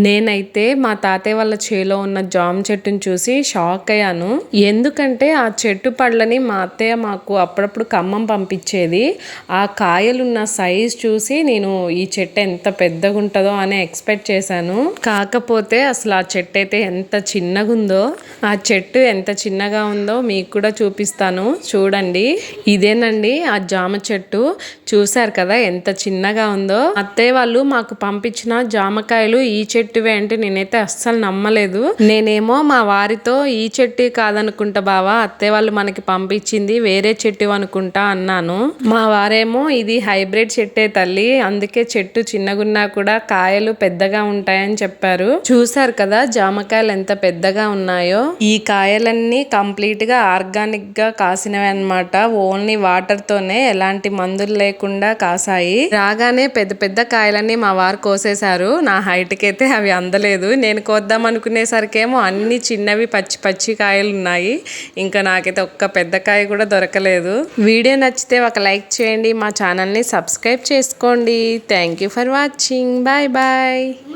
నేనైతే మా తాతయ్య వాళ్ళ చేలో ఉన్న జామ చెట్టుని చూసి షాక్ అయ్యాను. ఎందుకంటే ఆ చెట్టు పళ్ళని మా అత్తయ్య మాకు అప్పుడప్పుడు ఖమ్మం పంపించేది. ఆ కాయలున్న సైజ్ చూసి నేను ఈ చెట్టు ఎంత పెద్దగా ఉంటుందో అని ఎక్స్పెక్ట్ చేశాను. కాకపోతే అసలు ఆ చెట్టు అయితే ఎంత చిన్నగా ఉందో, ఆ చెట్టు ఎంత చిన్నగా ఉందో మీకు కూడా చూపిస్తాను చూడండి. ఇదేనండి ఆ జామ చెట్టు. చూసారు కదా ఎంత చిన్నగా ఉందో. అత్తయ్య వాళ్ళు మాకు పంపించిన జామకాయలు ఈ చెట్టువే అంటే నేనైతే అస్సలు నమ్మలేదు. నేనేమో మా వారితో ఈ చెట్టు కాదనుకుంటా బావా, అత్తయ్య వాళ్ళు మనకి పంపించింది వేరే చెట్టు అనుకుంటా అన్నాను. మా వారేమో ఇది హైబ్రిడ్ చెట్టే తల్లి, అందుకే చెట్టు చిన్నగున్నా కూడా కాయలు పెద్దగా ఉంటాయని చెప్పారు. చూసారు కదా జామకాయలు ఎంత పెద్దగా ఉన్నాయో. ఈ కాయలన్నీ కంప్లీట్ గా ఆర్గానిక్ గా కాసినవి అన్నమాట. ఓన్లీ వాటర్ తోనే, ఎలాంటి మందులు లేకుండా కాసాయి. రాగానే పెద్ద పెద్ద కాయలన్నీ మా వారు కోసేశారు. నా హైట్ కి అయితే అవి అందలేదు. నేను కోద్దాం అనుకునేసరికేమో అన్ని చిన్నవి పచ్చి పచ్చి కాయలు ఉన్నాయి. ఇంకా నాకైతే ఒక్క పెద్ద కాయ కూడా దొరకలేదు. వీడియో నచ్చితే ఒక లైక్ చేయండి, మా ఛానల్ని సబ్స్క్రైబ్ చేసుకోండి. Thank you for watching. Bye bye.